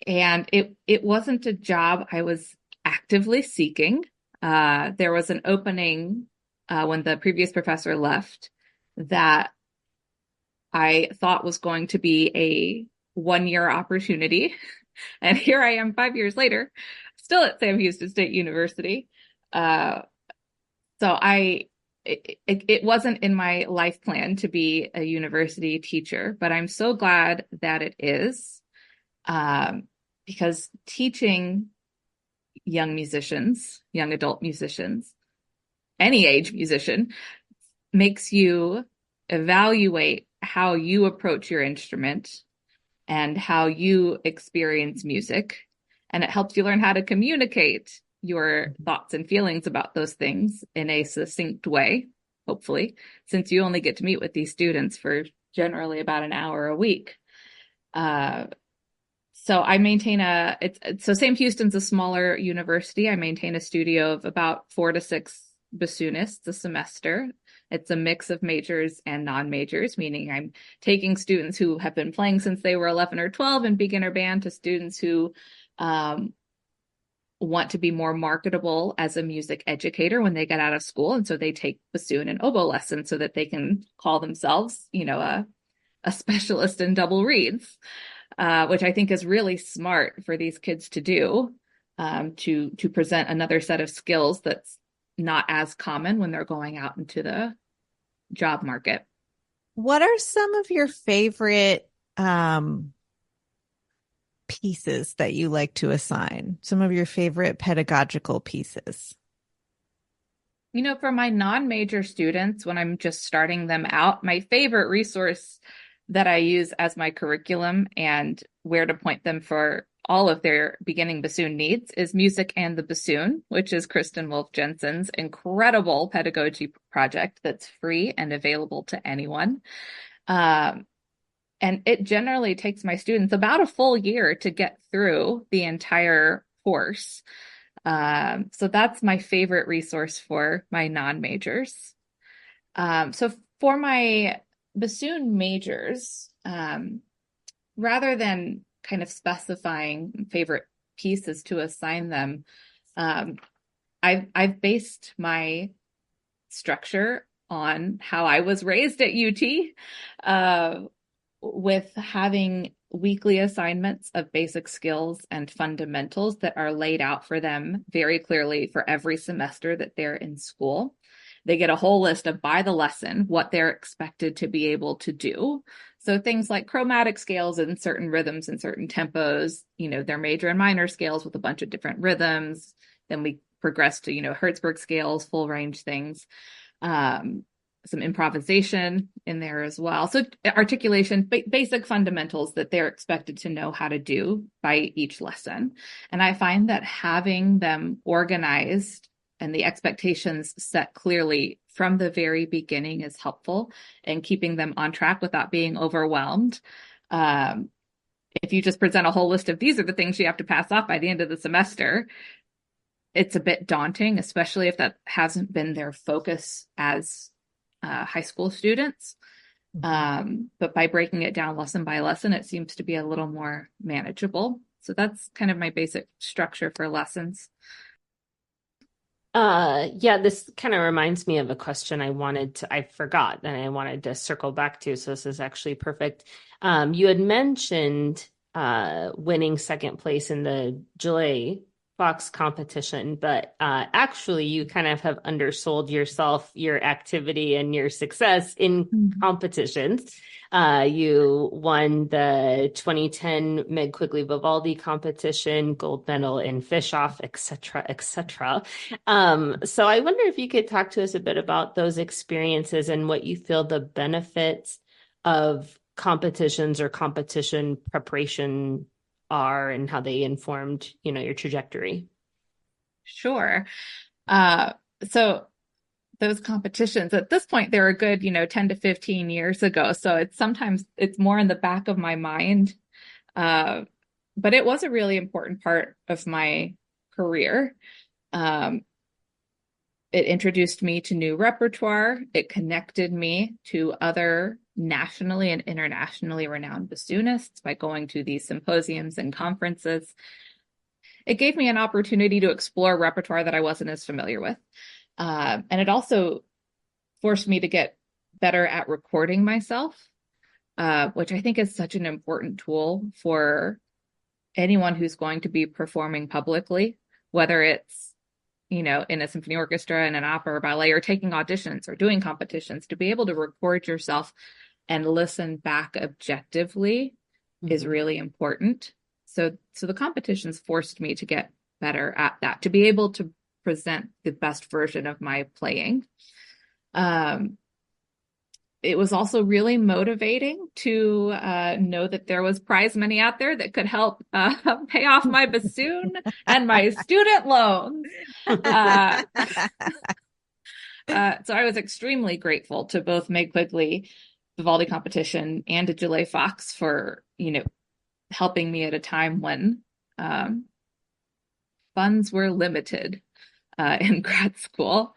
it wasn't a job I was actively seeking. There was an opening when the previous professor left that I thought was going to be a 1-year opportunity. And here I am 5 years later, still at Sam Houston State University. So it wasn't in my life plan to be a university teacher, but I'm so glad that it is, because teaching young musicians, young adult musicians, any age musician, makes you evaluate how you approach your instrument and how you experience music. And it helps you learn how to communicate your thoughts and feelings about those things in a succinct way, hopefully, since you only get to meet with these students for generally about an hour a week. So I maintain so Sam Houston's a smaller university. I maintain a studio of about 4 to 6 bassoonists a semester. It's a mix of majors and non-majors, meaning I'm taking students who have been playing since they were 11 or 12 in beginner band to students who want to be more marketable as a music educator when they get out of school. And so they take bassoon and oboe lessons so that they can call themselves, a specialist in double reeds, which I think is really smart for these kids to do, to present another set of skills that's not as common when they're going out into the job market. What are some of your favorite pieces that you like to assign? Some of your favorite pedagogical pieces? For my non-major students, when I'm just starting them out, my favorite resource that I use as my curriculum and where to point them for all of their beginning bassoon needs is Music and the Bassoon, which is Kristen Wolf Jensen's incredible pedagogy project that's free and available to anyone. And it generally takes my students about a full year to get through the entire course. So that's my favorite resource for my non-majors. So for my bassoon majors, rather than kind of specifying favorite pieces to assign them, I've based my structure on how I was raised at UT, with having weekly assignments of basic skills and fundamentals that are laid out for them very clearly for every semester that they're in school. They get a whole list of by the lesson what they're expected to be able to do. So things like chromatic scales and certain rhythms and certain tempos, their major and minor scales with a bunch of different rhythms. Then we progress to, Hertzberg scales, full range things. Some improvisation in there as well. So articulation, basic fundamentals that they're expected to know how to do by each lesson. And I find that having them organized and the expectations set clearly from the very beginning is helpful in keeping them on track without being overwhelmed. If you just present a whole list of these are the things you have to pass off by the end of the semester, it's a bit daunting, especially if that hasn't been their focus as high school students. But by breaking it down lesson by lesson, it seems to be a little more manageable. So that's kind of my basic structure for lessons. Yeah, this kind of reminds me of a question I forgot and I wanted to circle back to. So this is actually perfect. You had mentioned winning second place in the July Fox competition, but actually you kind of have undersold yourself, your activity and your success in competitions. You won the 2010 Meg Quigley Vivaldi competition, gold medal in Fish-Off, et cetera, et cetera. So I wonder if you could talk to us a bit about those experiences and what you feel the benefits of competitions or competition preparation are and how they informed, your trajectory. Sure. So those competitions at this point, they're a good, 10 to 15 years ago. So it's more in the back of my mind. But it was a really important part of my career. It introduced me to new repertoire. It connected me to other nationally and internationally renowned bassoonists by going to these symposiums and conferences. It gave me an opportunity to explore repertoire that I wasn't as familiar with. And it also forced me to get better at recording myself, which I think is such an important tool for anyone who's going to be performing publicly, whether it's in a symphony orchestra, in an opera or ballet, or taking auditions or doing competitions. To be able to record yourself and listen back objectively is really important. So the competitions forced me to get better at that, to be able to present the best version of my playing. It was also really motivating to know that there was prize money out there that could help pay off my bassoon and my student loans. So I was extremely grateful to both Meg Quigley Vivaldi competition and to Julie Fox for, helping me at a time when funds were limited in grad school.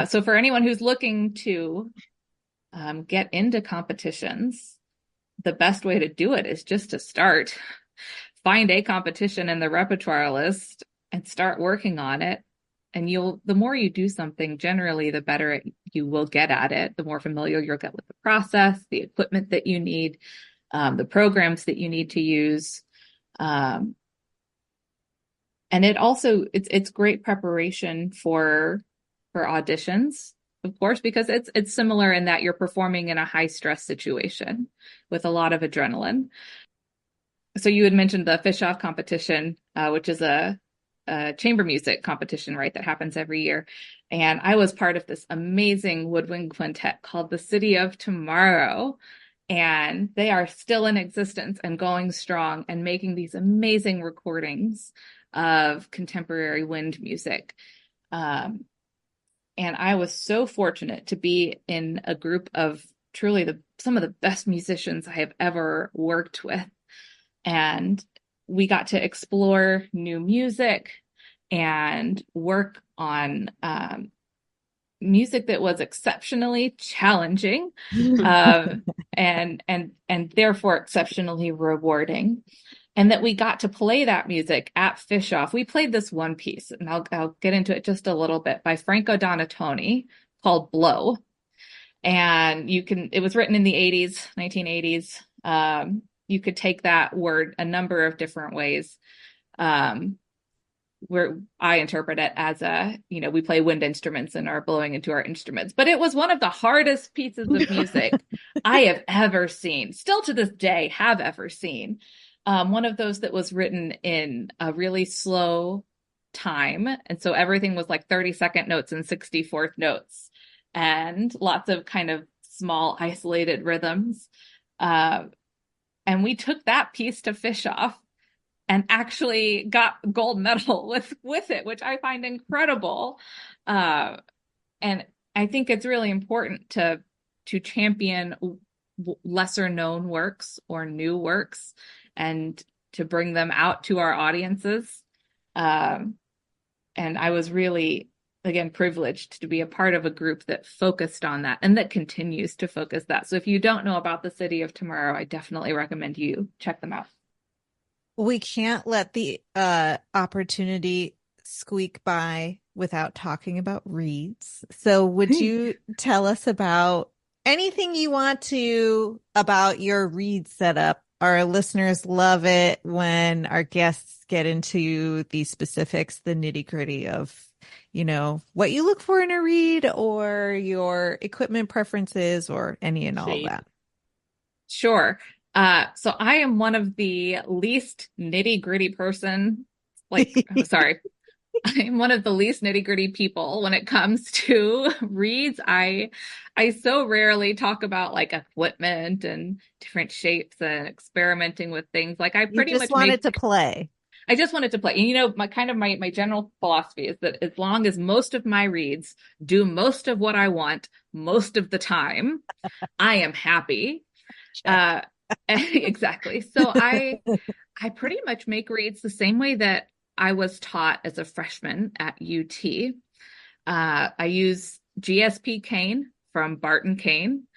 So for anyone who's looking to get into competitions, the best way to do it is just to start. Find a competition in the repertoire list and start working on it. And the more you do something, generally, the better you will get at it, the more familiar you'll get with the process, the equipment that you need, the programs that you need to use. And it's great preparation for auditions, of course, because it's similar in that you're performing in a high stress situation with a lot of adrenaline. So you had mentioned the Fish-Off competition, which is a chamber music competition, right, that happens every year. And I was part of this amazing woodwind quintet called the City of Tomorrow. And they are still in existence and going strong and making these amazing recordings of contemporary wind music. And I was so fortunate to be in a group of truly some of the best musicians I have ever worked with. And we got to explore new music and work on music that was exceptionally challenging and therefore exceptionally rewarding. And that we got to play that music at Fish-Off. We played this one piece, and I'll get into it just a little bit, by Franco Donatoni, called Blow. And it was written in the 1980s. You could take that word a number of different ways. Where I interpret it as we play wind instruments and are blowing into our instruments. But it was one of the hardest pieces of music I have ever seen, still to this day have ever seen. One of those that was written in a really slow time. And so everything was like 32nd notes and 64th notes and lots of kind of small isolated rhythms. And we took that piece to Fish-Off and actually got gold medal with it, which I find incredible. And I think it's really important to champion lesser known works or new works and to bring them out to our audiences. And I was really, again, privileged to be a part of a group that focused on that and that continues to focus that. So if you don't know about the City of Tomorrow, I definitely recommend you check them out. We can't let the opportunity squeak by without talking about reeds. So would you tell us about anything you want to about your reed setup our listeners love it when our guests get into the specifics, the nitty-gritty of, what you look for in a read or your equipment preferences or any and all of that. Sure. So I am one of the least nitty-gritty person. Sorry. I'm one of the least nitty-gritty people when it comes to reads. I so rarely talk about like equipment and different shapes and experimenting with things. Like I pretty much wanted to play. I just wanted to play. And my general philosophy is that as long as most of my reads do most of what I want most of the time, I am happy. Exactly. So I pretty much make reads the same way that I was taught as a freshman at UT. I use GSP cane from Barton cane,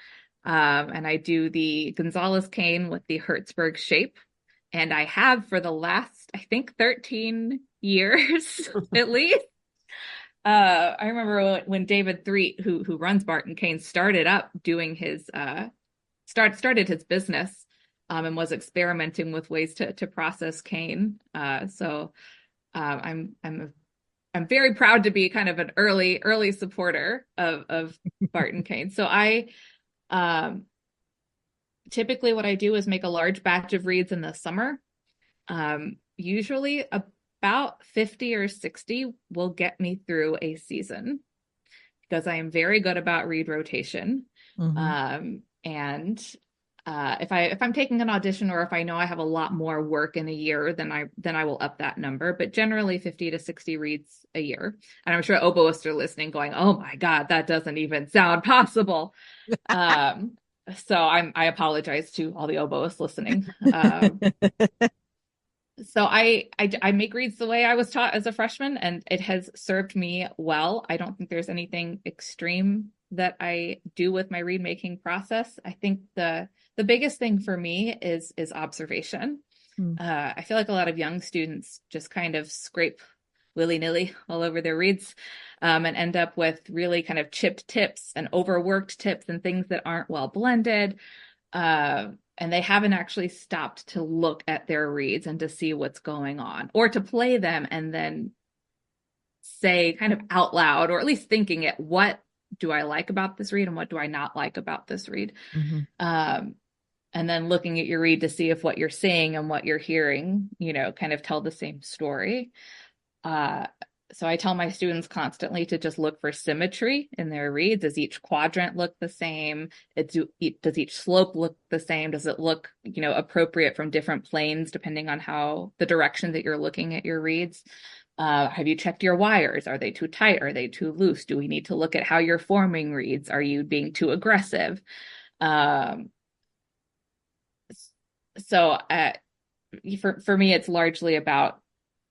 and I do the Gonzalez cane with the Hertzberg shape. And I have for the last, I think, 13 years at least. I remember when David Threet, who runs Barton cane, started up doing his started his business and was experimenting with ways to process cane. So I'm very proud to be kind of an early supporter of Barton cane. So I typically what I do is make a large batch of reads in the summer. Usually about 50 or 60 will get me through a season because I am very good about read rotation. Mm-hmm. If I'm taking an audition or if I know I have a lot more work in a year, then I will up that number. But generally 50 to 60 reads a year. And I'm sure oboists are listening going, oh my God, that doesn't even sound possible. So I apologize to all the oboists listening. So I make reads the way I was taught as a freshman, and it has served me well. I don't think there's anything extreme that I do with my read making process. I think the biggest thing for me is observation. I feel like a lot of young students just kind of scrape willy-nilly all over their reads and end up with really kind of chipped tips and overworked tips and things that aren't well blended. And they haven't actually stopped to look at their reads and to see what's going on or to play them and then say kind of out loud, or at least thinking it, what do I like about this read and what do I not like about this read? Mm-hmm. And then looking at your read to see if what you're seeing and what you're hearing, kind of tell the same story. So I tell my students constantly to just look for symmetry in their reads. Does each quadrant look the same? Does each slope look the same? Does it look, appropriate from different planes, depending on how the direction that you're looking at your reads? Have you checked your wires? Are they too tight? Are they too loose? Do we need to look at how you're forming reads? Are you being too aggressive? So for me, it's largely about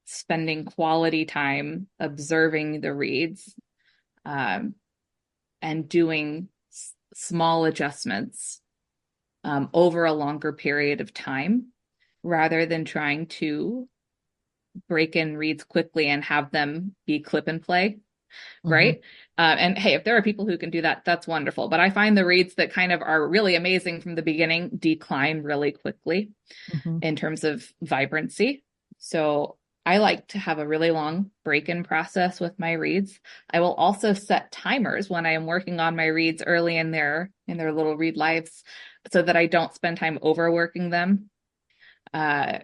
spending quality time observing the reads and doing small adjustments over a longer period of time rather than trying to break in reads quickly and have them be clip and play. Mm-hmm. Right. And hey, if there are people who can do that, that's wonderful. But I find the reads that kind of are really amazing from the beginning decline really quickly in terms of vibrancy. So I like to have a really long break-in process with my reads. I will also set timers when I am working on my reads early in their little read lives so that I don't spend time overworking them. I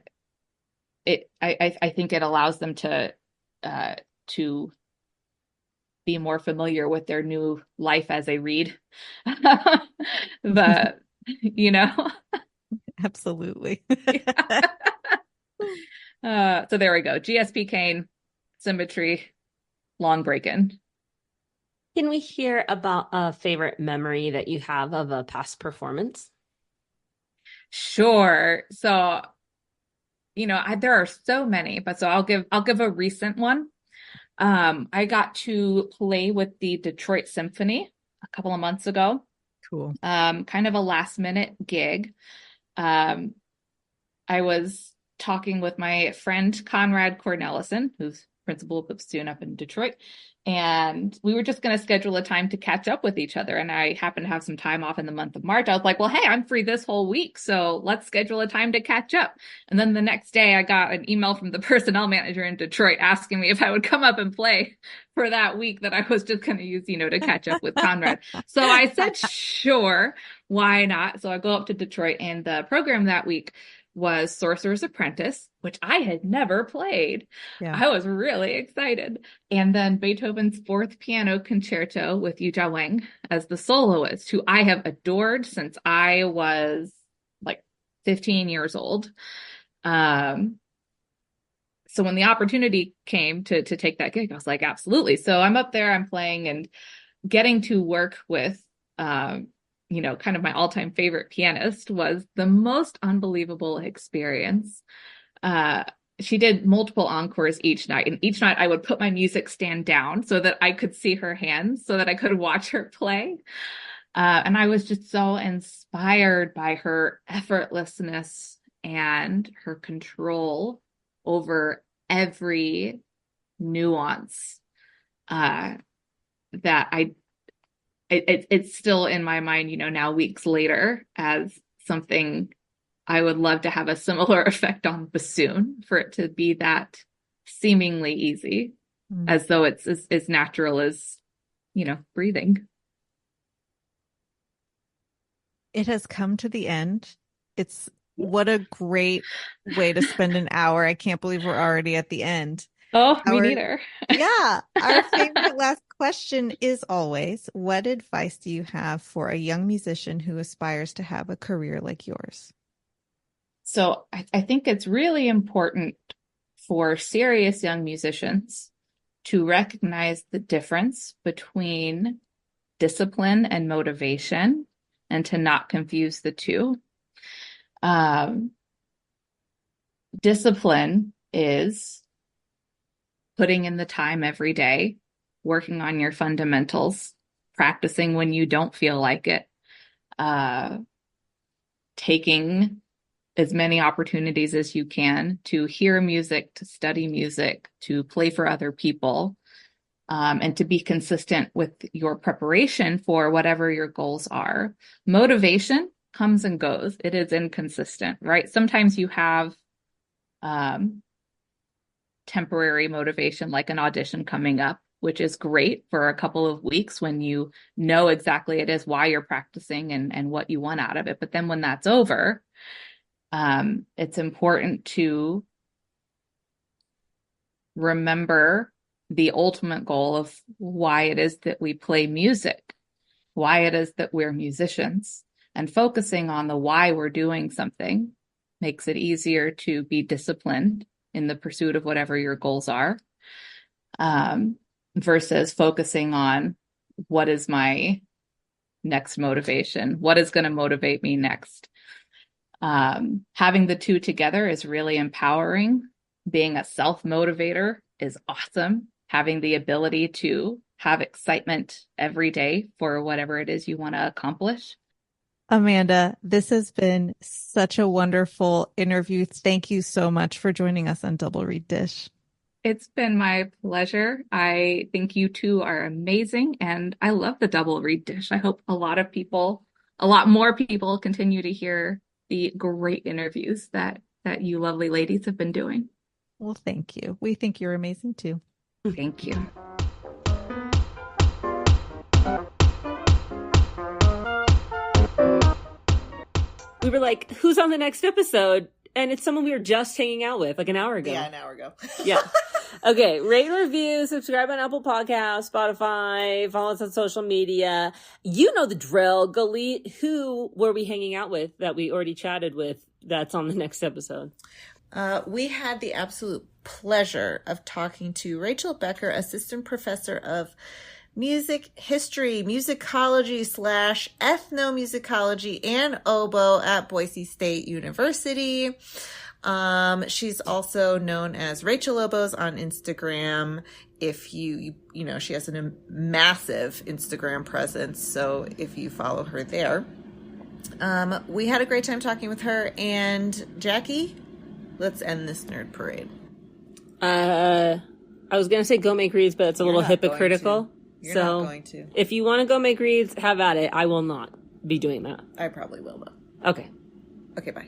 think it allows them to be more familiar with their new life as a read. But, Absolutely. So there we go. GSP cane, symmetry, long break-in. Can we hear about a favorite memory that you have of a past performance? Sure. So, there are so many, but so I'll give a recent one. I got to play with the Detroit Symphony a couple of months ago. Cool. Kind of a last minute gig. I was talking with my friend Conrad Cornelison, who's principal of bassoon up in Detroit. And we were just going to schedule a time to catch up with each other. And I happened to have some time off in the month of March. I was like, well, hey, I'm free this whole week, so let's schedule a time to catch up. And then the next day I got an email from the personnel manager in Detroit asking me if I would come up and play for that week that I was just going to use, to catch up with Conrad. So I said, sure, why not? So I go up to Detroit, and the program that week was Sorcerer's Apprentice, which I had never played. Yeah. I was really excited. And then Beethoven's Fourth Piano Concerto with Yu Jia Wang as the soloist, who I have adored since I was like 15 years old. So when the opportunity came to take that gig, I was like, absolutely. So I'm up there, I'm playing, and getting to work with kind of my all-time favorite pianist was the most unbelievable experience. She did multiple encores each night, and each night I would put my music stand down so that I could see her hands, so that I could watch her play. And I was just so inspired by her effortlessness and her control over every nuance that it's still in my mind, now weeks later, as something I would love to have a similar effect on bassoon, for it to be that seemingly easy, as though it's as natural as, breathing. It has come to the end. What a great way to spend an hour. I can't believe we're already at the end. Oh, me neither. Yeah. Our favorite last question is always, what advice do you have for a young musician who aspires to have a career like yours? So I think it's really important for serious young musicians to recognize the difference between discipline and motivation, and to not confuse the two. Discipline is putting in the time every day, working on your fundamentals, practicing when you don't feel like it, taking as many opportunities as you can to hear music, to study music, to play for other people, and to be consistent with your preparation for whatever your goals are. Motivation comes and goes. It is inconsistent, right? Sometimes you have temporary motivation, like an audition coming up, which is great for a couple of weeks when you know exactly it is why you're practicing and what you want out of it. But then when that's over, it's important to remember the ultimate goal of why it is that we play music, why it is that we're musicians, and focusing on the why we're doing something makes it easier to be disciplined in the pursuit of whatever your goals are, versus focusing on what is my next motivation, what is going to motivate me next. Having the two together is really empowering. Being a self-motivator is awesome. Having the ability to have excitement every day for whatever it is you want to accomplish. Amanda, this has been such a wonderful interview. Thank you so much for joining us on Double Reed Dish. It's been my pleasure. I think you two are amazing, and I love the Double Reed Dish. I hope a lot more people continue to hear the great interviews that you lovely ladies have been doing. Well, thank you. We think you're amazing too. Thank you. We were like, who's on the next episode? And it's someone we were just hanging out with like an hour ago. Yeah, an hour ago. Yeah. Okay. Rate and review, subscribe on Apple Podcasts, Spotify, follow us on social media. You know the drill. Galit, who were we hanging out with that we already chatted with that's on the next episode? We had the absolute pleasure of talking to Rachel Becker, Assistant Professor of Music History, Musicology / Ethnomusicology and Oboe at Boise State University. She's also known as Rachel Oboes on Instagram. If you know, she has a massive Instagram presence, so if you follow her there. We had a great time talking with her, and Jackie, let's end this nerd parade. I was going to say go make reads, but it's a little hypocritical. You're not going to. If you want to go make reads, have at it. I will not be doing that. I probably will, though. Okay. Okay, bye.